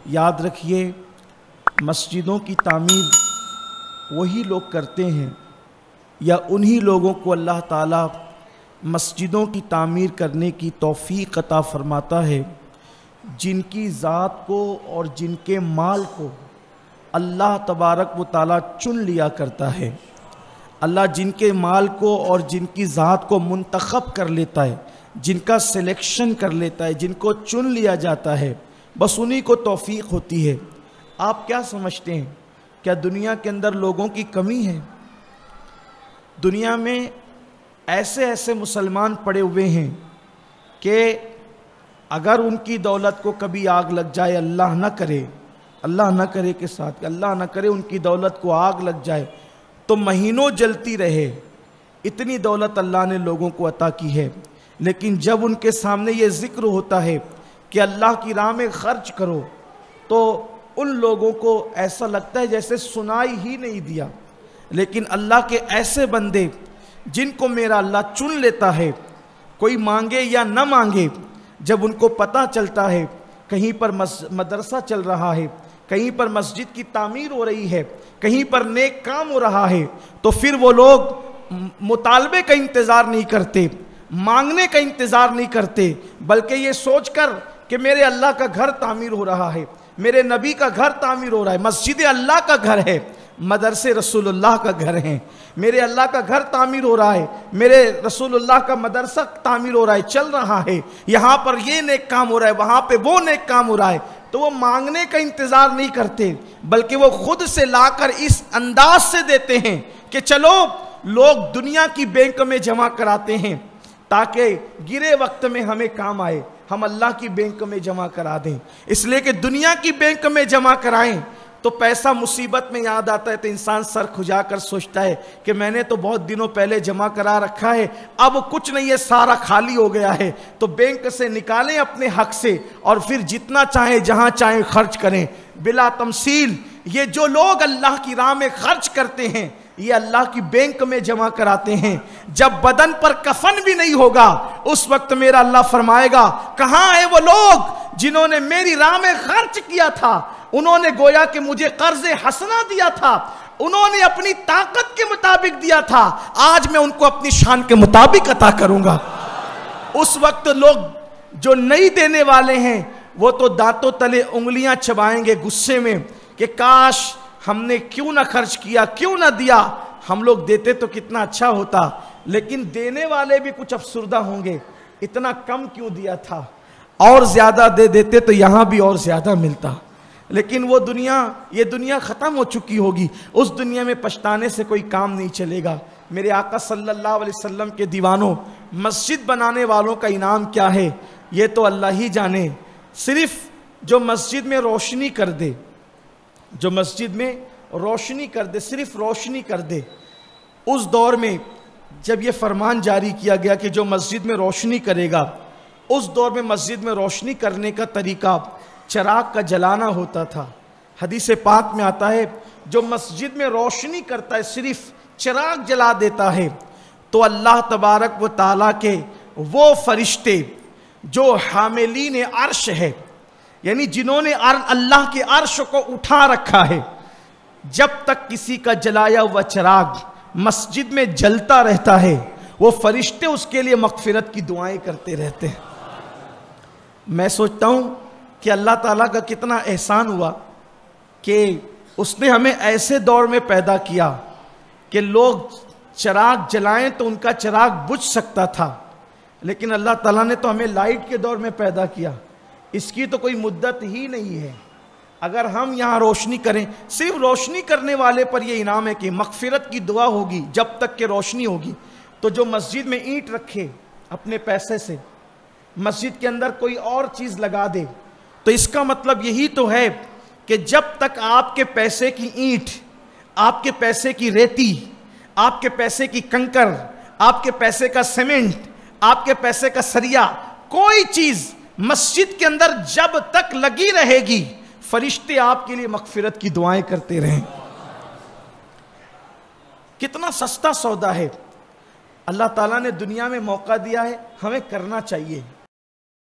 یاد رکھیے مسجدوں کی تعمیر وہی لوگ کرتے ہیں یا انہی لوگوں کو اللہ تعالیٰ مسجدوں کی تعمیر کرنے کی توفیق عطا فرماتا ہے جن کی ذات کو اور جن کے مال کو اللہ تبارک و تعالیٰ چن لیا کرتا ہے۔ اللہ جن کے مال کو اور جن کی ذات کو منتخب کر لیتا ہے، جن کا سلیکشن کر لیتا ہے، جن کو چن لیا جاتا ہے، بس انہی کو توفیق ہوتی ہے۔ آپ کیا سمجھتے ہیں؟ کیا دنیا کے اندر لوگوں کی کمی ہے؟ دنیا میں ایسے ایسے مسلمان پڑے ہوئے ہیں کہ اگر ان کی دولت کو کبھی آگ لگ جائے، اللہ نہ کرے کے ساتھ اللہ نہ کرے ان کی دولت کو آگ لگ جائے تو مہینوں جلتی رہے، اتنی دولت اللہ نے لوگوں کو عطا کی ہے، لیکن جب ان کے سامنے یہ ذکر ہوتا ہے کہ اللہ کی راہ میں خرچ کرو تو ان لوگوں کو ایسا لگتا ہے جیسے سنائی ہی نہیں دیا۔ لیکن اللہ کے ایسے بندے جن کو میرا اللہ چن لیتا ہے، کوئی مانگے یا نہ مانگے، جب ان کو پتہ چلتا ہے کہیں پر مدرسہ چل رہا ہے، کہیں پر مسجد کی تعمیر ہو رہی ہے، کہیں پر نیک کام ہو رہا ہے، تو پھر وہ لوگ مطالبے کا انتظار نہیں کرتے، مانگنے کا انتظار نہیں کرتے، بلکہ یہ سوچ کر کہ میرے اللہ کا گھر تعمیر ہو رہا ہے، میرے نبی کا گھر تعمیر ہو رہا ہے، مسجد اللہ کا گھر ہے، مدرسے رسول اللہ کا گھر ہے، میرے اللہ کا گھر تعمیر ہو رہا ہے، میرے رسول اللہ کا مدرسہ تعمیر ہو رہا ہے، چل رہا ہے، یہاں پر یہ نیک کام ہو رہا ہے، وہاں پہ وہ نیک کام ہو رہا ہے، تو وہ مانگنے کا انتظار نہیں کرتے، بلکہ وہ خود سے لا کر اس انداز سے دیتے ہیں کہ چلو لوگ دنیا کی بینک میں جمع کراتے ہیں تاکہ گرے وقت میں ہمیں کام آئے، ہم اللہ کی بینک میں جمع کرا دیں، اس لیے کہ دنیا کی بینک میں جمع کرائیں تو پیسہ مصیبت میں یاد آتا ہے تو انسان سر کھجا کر سوچتا ہے کہ میں نے تو بہت دنوں پہلے جمع کرا رکھا ہے، اب کچھ نہیں ہے، سارا خالی ہو گیا ہے، تو بینک سے نکالیں اپنے حق سے اور پھر جتنا چاہیں جہاں چاہیں خرچ کریں۔ بلا تمثیل یہ جو لوگ اللہ کی راہ میں خرچ کرتے ہیں یہ اللہ کی بینک میں جمع کراتے ہیں، جب بدن پر کفن بھی نہیں ہوگا اس وقت میرا اللہ فرمائے گا کہاں ہیں وہ لوگ جنہوں نے میری راہ میں خرچ کیا تھا، انہوں نے گویا کہ مجھے قرض حسنہ دیا تھا، انہوں نے اپنی طاقت کے مطابق دیا تھا، آج میں ان کو اپنی شان کے مطابق عطا کروں گا۔ اس وقت لوگ جو نہیں دینے والے ہیں وہ تو دانتوں تلے انگلیاں چبائیں گے غصے میں کہ کاش ہم نے کیوں نہ خرچ کیا، کیوں نہ دیا، ہم لوگ دیتے تو کتنا اچھا ہوتا، لیکن دینے والے بھی کچھ افسردہ ہوں گے، اتنا کم کیوں دیا تھا، اور زیادہ دے دیتے تو یہاں بھی اور زیادہ ملتا، لیکن وہ دنیا، یہ دنیا ختم ہو چکی ہوگی، اس دنیا میں پچھتانے سے کوئی کام نہیں چلے گا۔ میرے آقا صلی اللہ علیہ وسلم کے دیوانوں، مسجد بنانے والوں کا انعام کیا ہے یہ تو اللہ ہی جانے، صرف جو مسجد میں روشنی کر دے، جو مسجد میں روشنی کر دے، صرف روشنی کر دے، اس دور میں جب یہ فرمان جاری کیا گیا کہ جو مسجد میں روشنی کرے گا، اس دور میں مسجد میں روشنی کرنے کا طریقہ چراغ کا جلانا ہوتا تھا۔ حدیث پاک میں آتا ہے جو مسجد میں روشنی کرتا ہے، صرف چراغ جلا دیتا ہے، تو اللہ تبارک و تعالیٰ کے وہ فرشتے جو حاملین عرش ہے، یعنی جنہوں نے اللہ کے عرش کو اٹھا رکھا ہے، جب تک کسی کا جلایا ہوا چراغ مسجد میں جلتا رہتا ہے وہ فرشتے اس کے لیے مغفرت کی دعائیں کرتے رہتے ہیں۔ میں سوچتا ہوں کہ اللہ تعالیٰ کا کتنا احسان ہوا کہ اس نے ہمیں ایسے دور میں پیدا کیا کہ لوگ چراغ جلائیں تو ان کا چراغ بجھ سکتا تھا، لیکن اللہ تعالیٰ نے تو ہمیں لائٹ کے دور میں پیدا کیا، اس کی تو کوئی مدت ہی نہیں ہے۔ اگر ہم یہاں روشنی کریں، صرف روشنی کرنے والے پر یہ انعام ہے کہ مغفرت کی دعا ہوگی جب تک کہ روشنی ہوگی، تو جو مسجد میں اینٹ رکھے اپنے پیسے سے، مسجد کے اندر کوئی اور چیز لگا دے، تو اس کا مطلب یہی تو ہے کہ جب تک آپ کے پیسے کی اینٹ، آپ کے پیسے کی ریتی، آپ کے پیسے کی کنکر، آپ کے پیسے کا سیمنٹ، آپ کے پیسے کا سریا، کوئی چیز مسجد کے اندر جب تک لگی رہے گی فرشتے آپ کے لیے مغفرت کی دعائیں کرتے رہیں۔ کتنا سستا سودا ہے، اللہ تعالیٰ نے دنیا میں موقع دیا ہے، ہمیں کرنا چاہیے۔